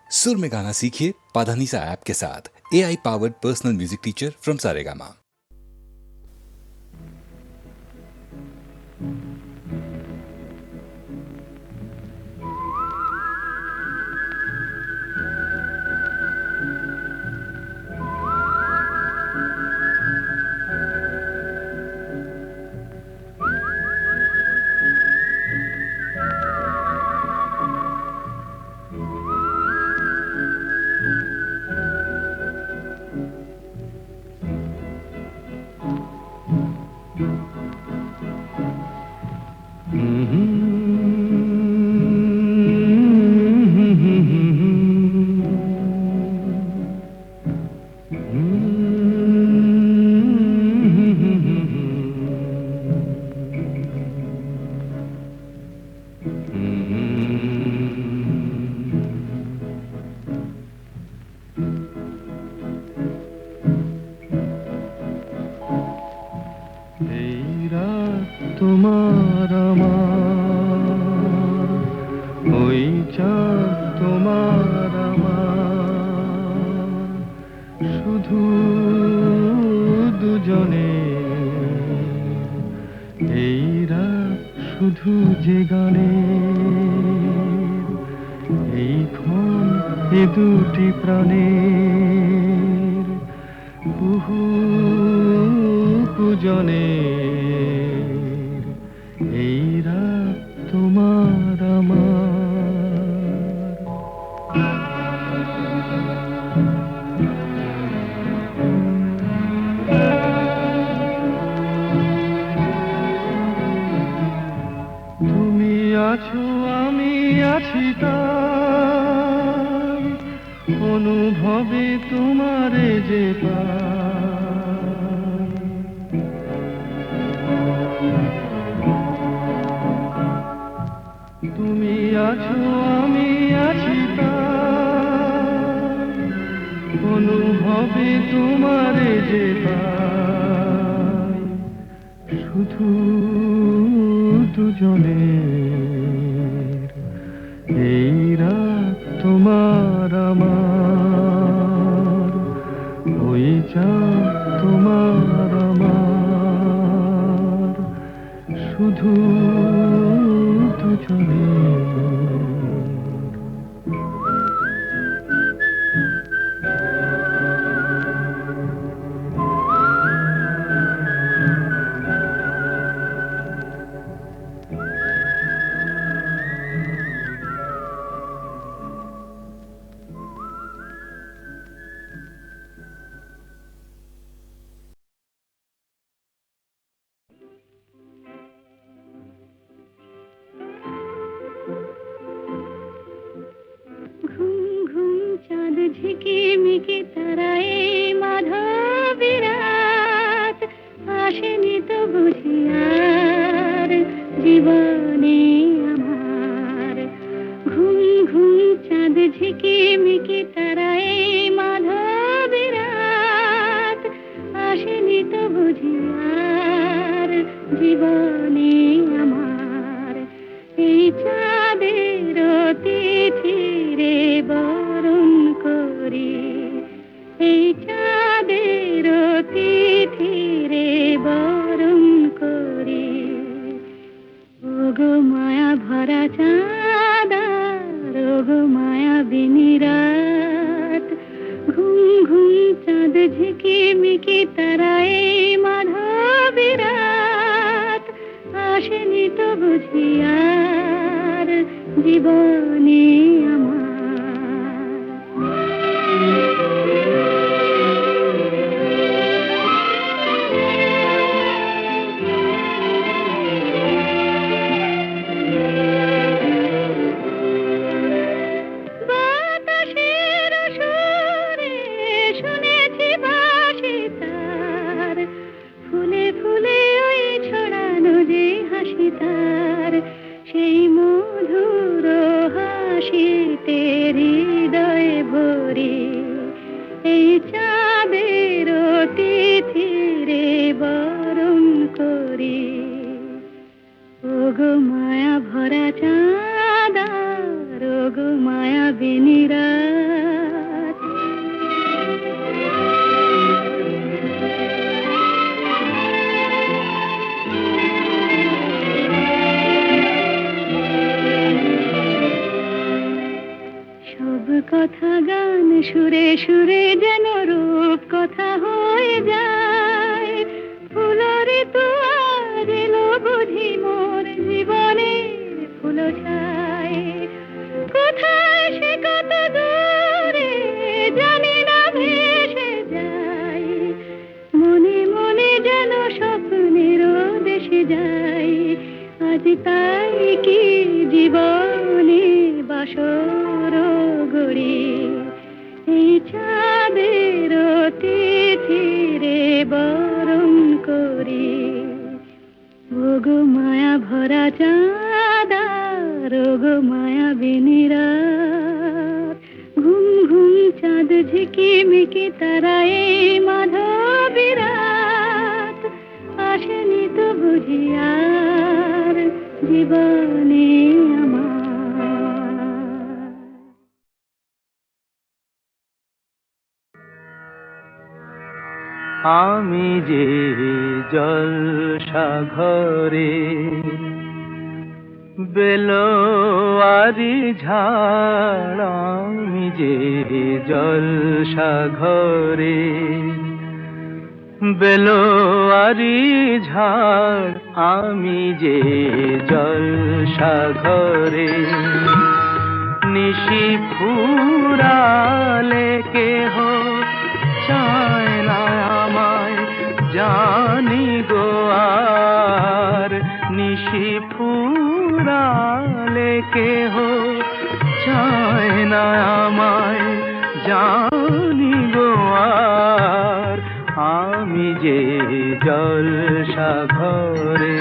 सुर में गाना सीखिए पाधानीसा ऐप के साथ। AI powered personal music teacher from Saregama. তোমার আমার ওই চাঁদ তোমার আমার শুধু দুজনে এই রাত শুধু যে গানে এই ক্ষণ এ দুটি প্রাণের কুহু কুজনে এই রাত তোমার আমার তুমি আছো আমি আছি তাই অনুভবে তোমারে যে তুমি আছো আমি আছি তাই অনুভবে তোমারে যে পাই শুধু দুজনের এই রাত তোমার আমার ওই চাঁদ তোমার আমার শুধু দুজনের ঝিকিমিকি তারায় মাধবী রাত আসেনি তো বুঝি আর জীবনে আমার ঘুম ঘুম চাঁদ ঝিকিমিকি তারায় মাধবী রাত আসেনি তো বুঝি আর জীবনে আমার এই চাঁদের তিথিরে বরণ করি এই চাঁদের তিথিরে বরণ করি ওগো মায়া ভরা চাঁদার ওগো মায়া বিনি রাত ঘুম ঘুম চাঁদ ঝিকিমিকি তারায় মাধবী রাত আসেনি তো বুঝি আর জীবনে আমার বাতাসের সুরে শুনেছি বাঁশি তার ফুলে ফুলে ওই ছড়ানো যে হাসি তার সেই মধুর হাসি সব কথা গান সুরে সুরে যেন রূপ কথা হয়ে যায়। ফুলরে তো আজ এলো বুঝি মোর জীবনে ফুল ছায়। কোথায় সে কত দূরে জানি না ভেসে যায়। মনে মনে যেন স্বপ্নের দেশে যাই। আজ তাই কি জীবনে বাসর গড়ি। এই চাঁদের তিথিরে বরণ করি। ওগো মায়া ভরা চাঁদার ওগো মায়া বিনিরা। ঘুম ঘুম চাঁদ ঝিকিমিকি তারা এই মাধবী রাত। আসেনি তো বুঝি আর জীবনে আমার। আমি যে জলসাঘরে বেলোয়ারি ঝাড়। আমি যে জলসাঘরে বেলোয়ারি ঝাড়। আমি যে জলসাঘরে নিশি ফুরালে কেহ চায় না আমায় জানি গো আর। নিশি ফুরালে কেহ চায় না আমায় জানি গো আর। আমি যে জলসাঘরে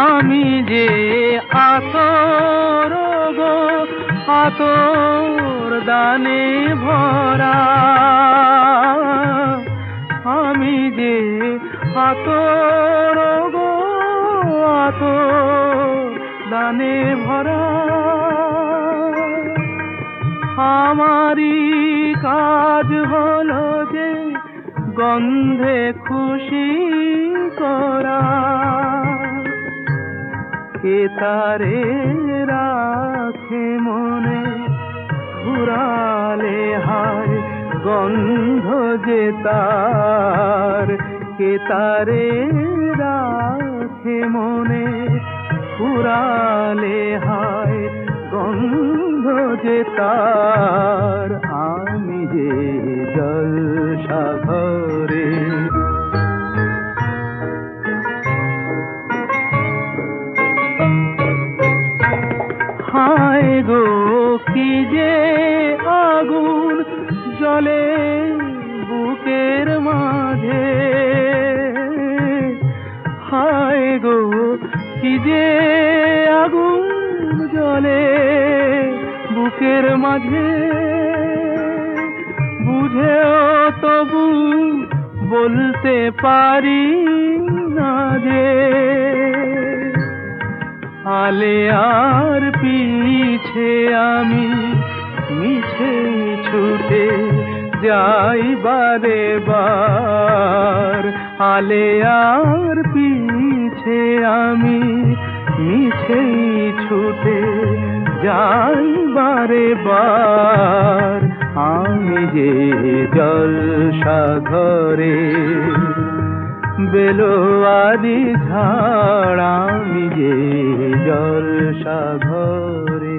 আমি যে আতর গো আতর দানে ভরা। আমি যে আতর গো আতর দানে ভরা। আমারই কাজ হলো যে গন্ধে খুশি করা। কে তারে রাখে মনে ঘুরালে হায় গন্ধ যে তার। কে তারে রাখে মনে ঘুরালে হায় গন্ধ যে তার। আমি যে জলসাঘরে হায় গো কি যে আগুন জ্বলে বুকের মাঝে। হায় গো কি যে আগুন জ্বলে বুকের মাঝে। বুঝেও তবু বলতে পারি না যে আলে আর পিছে আমি মিছে ছুটে যাই বারে বার। আলে আর পিছে আমি মিছে ছুটে যাই বারে বার। আমি যে জলসাঘরে বেলোয়ারি ঝাড়। আমি যে জলসাঘরে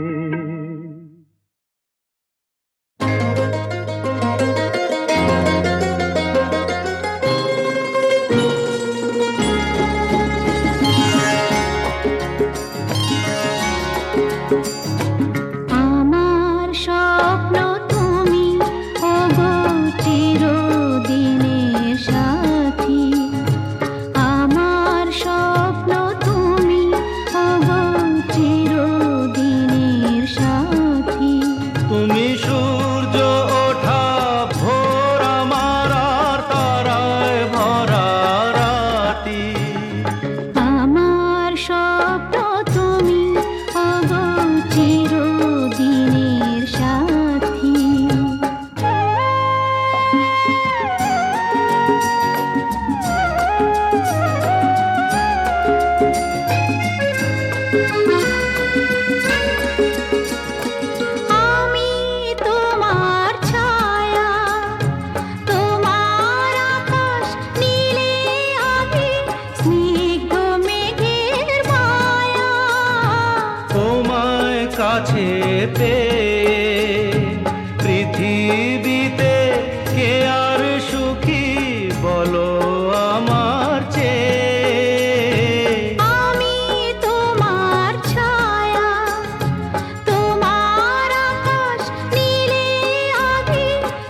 আমার স্বপ্ন তুমি ওগো চিরদিনের সাথী। আমার স্বপ্ন তুমি ওগো চিরদিনের কাছে পেয়ে পৃথিবীতে কে আর সুখী বলো আমার চেয়ে। আমি তোমার ছায়া, তোমার আকাশ নীলে আভি,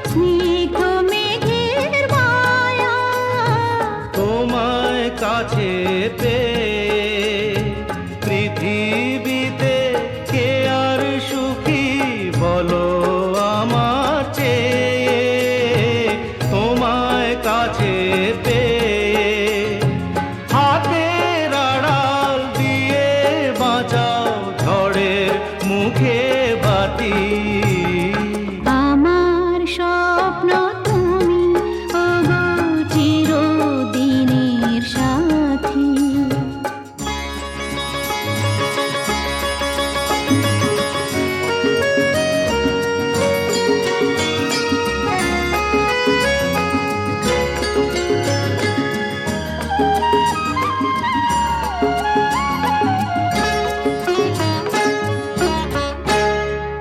স্নিগ্ধ মেঘের মায়া। তোমায় কাছে পেয়ে পৃথিবীতে কে আর সুখী বলো আমার চেয়ে। তোমায় কাছে পেয়ে হাতের আড়াল দিয়ে বাঁচাও ঝড়ের মুখে বাতি। আমার স্বপ্ন তুমি, ওগো চিরদিনের সাথী।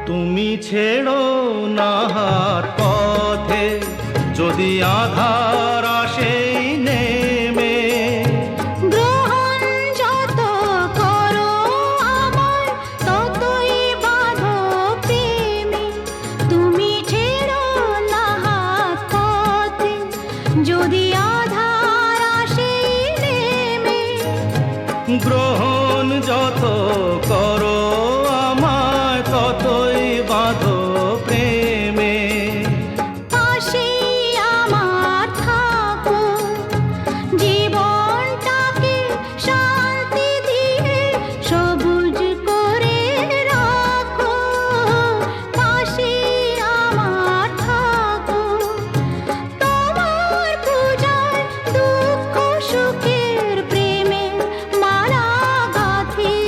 তুমি ছেড়ো না হাত পথে যদি আধার আসে নেমে। গ্রহণ যত করো আমায়, ততই বাঁধো প্রেমে। তুমি ছেড়ো না হাত পথে, যদি আধার আসে নেমে। গ্রহণ যত করো আমায় ততই বাঁধো প্রেমে। পাশে আমার থাকো, জীবনটাকে শান্তি দিয়ে সবুজ করে রাখো। পাশে আমার থাকো, তোমার পূজায় দুঃখ সুখের প্রেমে মালা গাঁথি।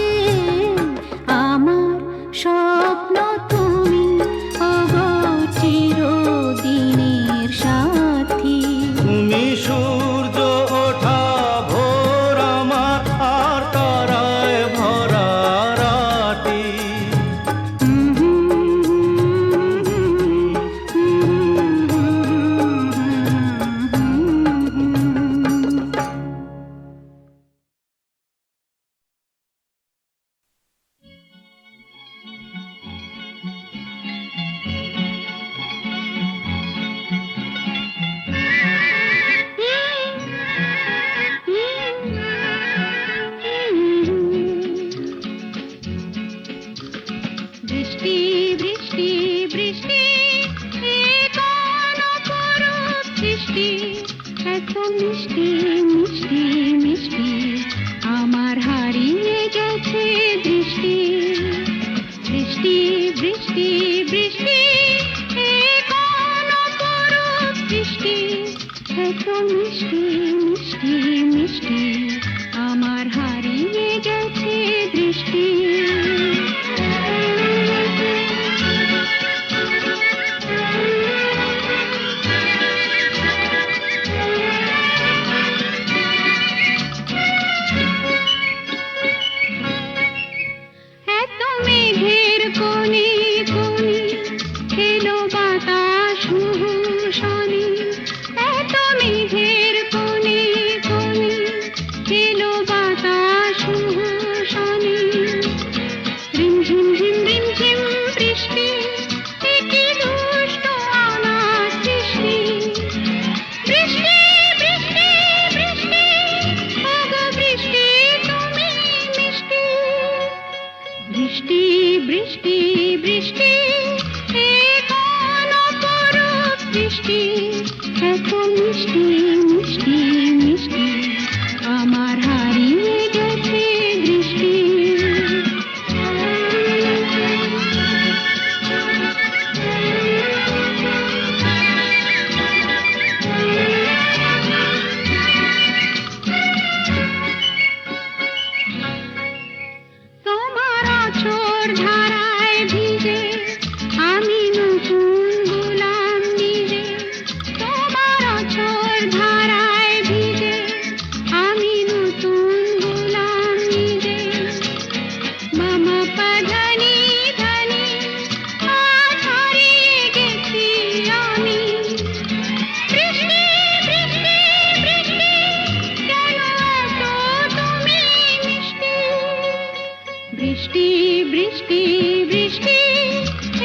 বৃষ্টি বৃষ্টি বৃষ্টি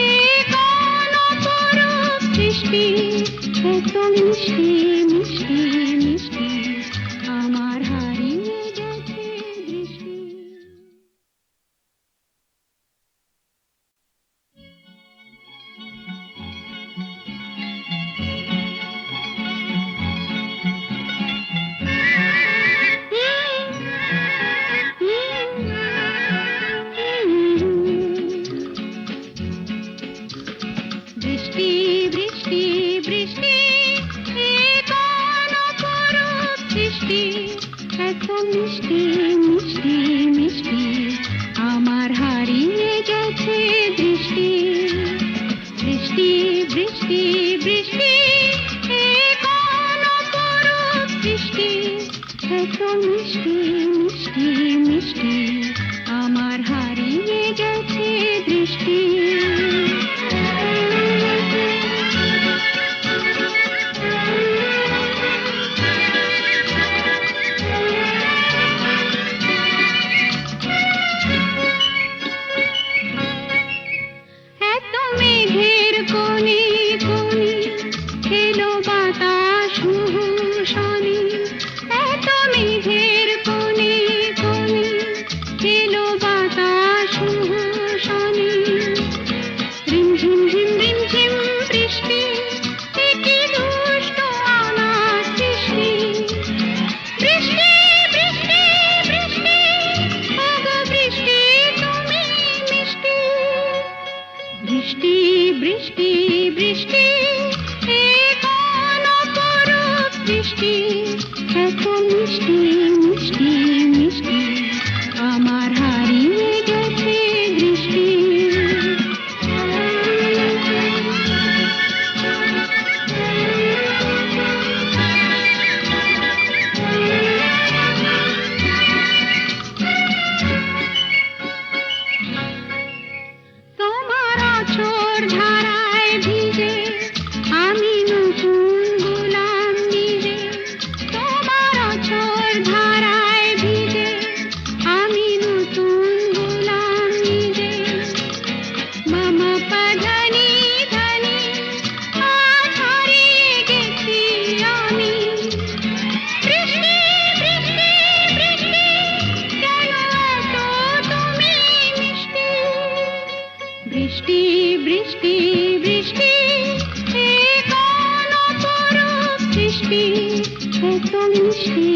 এ কোন অপরূপ সৃষ্টি এত মিষ্টি মিষ্টি মিষ্টি আমার হারিয়ে গেছে দৃষ্টি। বৃষ্টি বৃষ্টি বৃষ্টি এ কোন অপরূপ সৃষ্টি এত মিষ্টি মিষ্টি মিষ্টি আমার হারিয়ে গেছে দৃষ্টি। বৃষ্টি বৃষ্টি বৃষ্টি এ কোন অপরূপ সৃষ্টি এত মিষ্টি মিষ্টি মিষ্টি আমার হারিয়ে গেছে দৃষ্টি। এত মেঘের কোণে কোণে এলো বাতাস শনি, এত মেঘের কোণে কোণে এলো বাতাস শনি। রিমঝিম ঝিম রিমঝিম বৃষ্টি এ কি দুষ্ট অনাথ সৃষ্টি। বৃষ্টি বৃষ্টি বৃষ্টি ওগো বৃষ্টি তুমি মিষ্টি। বৃষ্টি বৃষ্টি বৃষ্টি এ কোন অপরূপ সৃষ্টি এত মিষ্টি মিষ্টি মিষ্টি আমার হারিয়ে গেছে দৃষ্টি। তোমার অঝোর ধারায় ভিজে আমি নতুন গোলাম নিজে। তোমার অঝোর ধারায় ভিজে আমি নতুন গোলাম নিজে। মামা পাধানি ধানি আজ হারিয়ে গেছি আমি। বৃষ্টি বৃষ্টি বৃষ্টি কেন এত তুমি মিষ্টি। বৃষ্টি বৃষ্টি বৃষ্টি এ কোন অপরূপ সৃষ্টি এত মিষ্টি